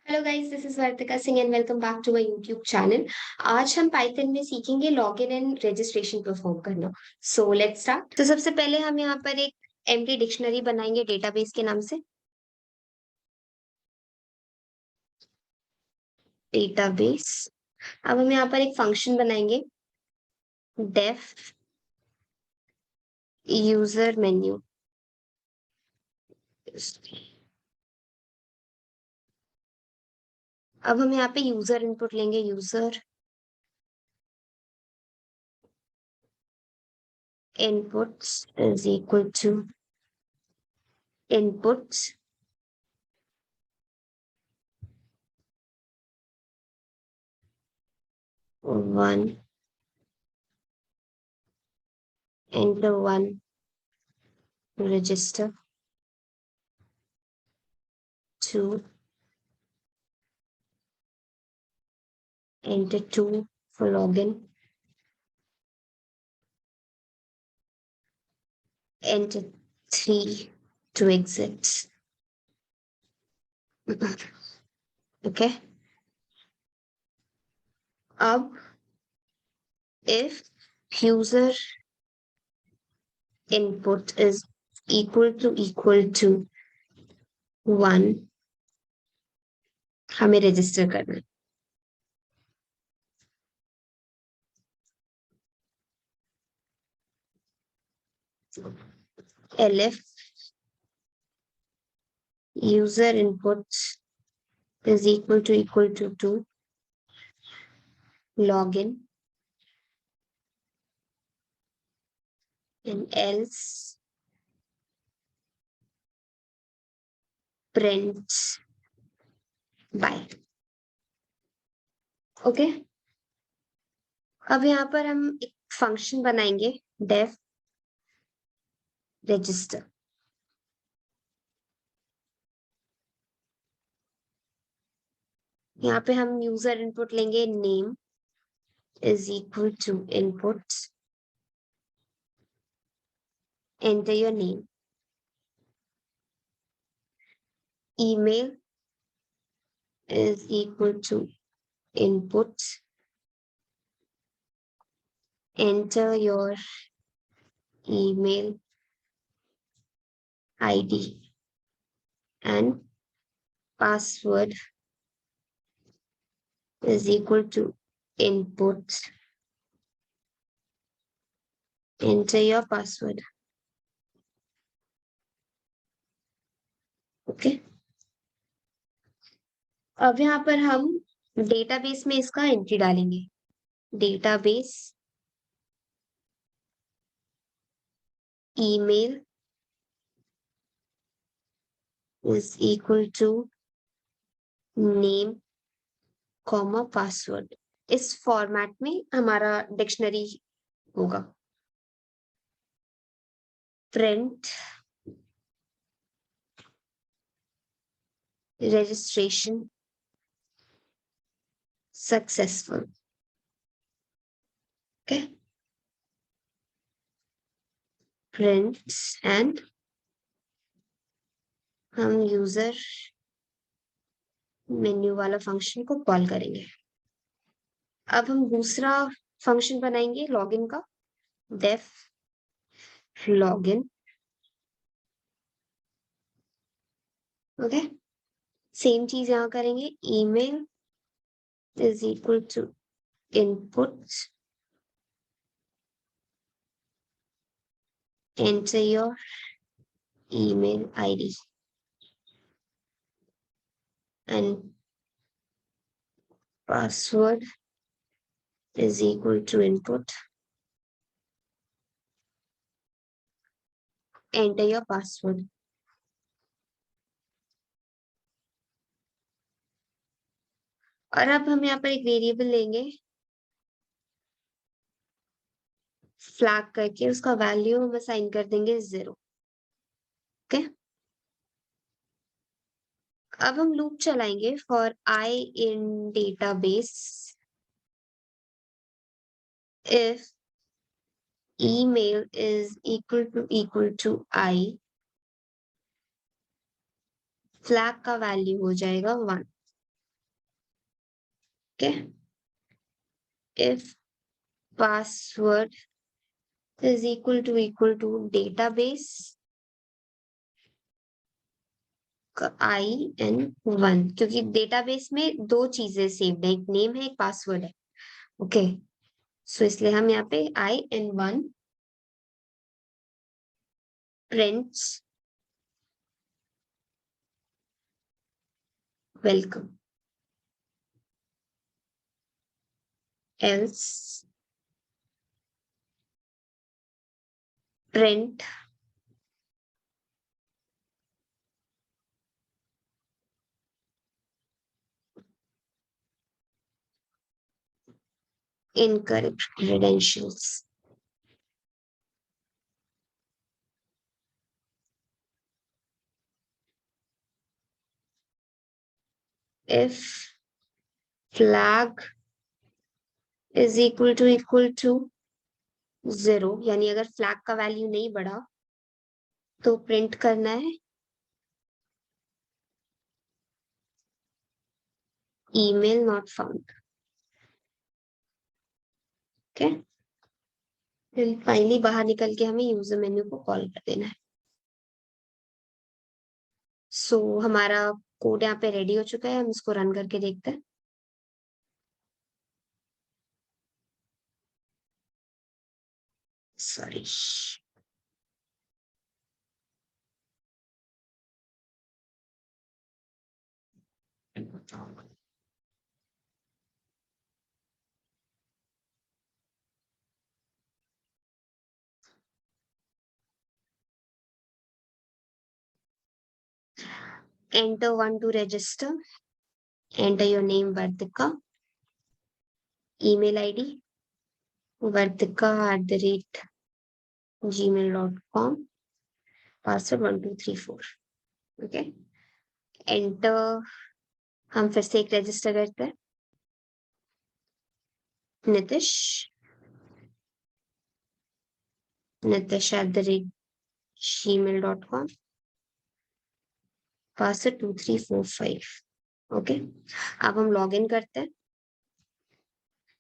Hello guys, this is Vartika Singh and welcome back to my YouTube channel. आज हम Python में सीखेंगे लॉगिन एंड रजिस्ट्रेशन परफॉर्म करना। So let's start. तो सबसे पहले हम यहाँ पर एक एम्प्टी डिक्शनरी बनाएंगे डेटाबेस के नाम से। डेटाबेस। अब हम यहाँ पर एक फंक्शन बनाएंगे, डेफ यूजर मेन्यू। अब हम यहाँ पे यूजर इनपुट लेंगे, user inputs is equal to inputs one, enter one, register two, enter two for login, enter three to exit. Okay. अब if user input is equal to 1, हमें register करना है। elif user input is equal to 2, login, and else print by. Okay. अब यहाँ पर हम एक function बनाएंगे, डेफ रजिस्टर। यहाँ पे हम यूजर इनपुट लेंगे, name is equal to input, enter your name, email is equal to input, enter your email ID, and password is equal to input, enter your password. Okay. अब यहाँ पर हम database में इसका एंट्री डालेंगे, database email is equal to name comma password. इस format में हमारा डिक्शनरी होगा। Print registration successful. Okay. Print and हम यूजर मेन्यू वाला फंक्शन को कॉल करेंगे। अब हम दूसरा फंक्शन बनाएंगे लॉगिन का, डेफ लॉगिन। ओके। सेम चीज यहाँ करेंगे, email is equal to input, enter your email ID, and password is equal to input, enter your password. और अब हम यहाँ पर एक वेरिएबल लेंगे, फ्लैग करके उसका वैल्यू हम असाइन कर देंगे 0। ओके। अब हम लूप चलाएंगे for I in database if email is equal to I, flag का वैल्यू हो जाएगा 1। Okay, if password is equal to database IN1, क्योंकि डेटाबेस में दो चीजें सेव्ड है, एक नेम है, एक पासवर्ड है। ओके, सो इसलिए हम यहाँ पे IN1 prints welcome, else print incorrect credentials. If flag is equal to 0, यानी अगर फ्लैग का वैल्यू नहीं बढ़ा तो प्रिंट करना है ईमेल नॉट फाउंड। ओके, फिर फाइनली बाहर निकल के हमें यूजर मेन्यू को कॉल कर देना है। सो हमारा कोड यहाँ पे रेडी हो चुका है, हम इसको रन करके देखते हैं। Sorry, enter one to register, enter your name Vartika, email ID vartika@gmail.com, password 1234। Okay, enter, हम फिर से एक रजिस्टर करते हैं, नितिश, nitisha@gmail.com, पासवर्ड 2345। ओके, अब हम लॉग इन करते हैं,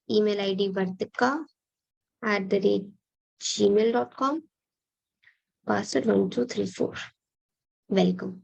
email ID vartika@gmail.com, password 1234। Welcome.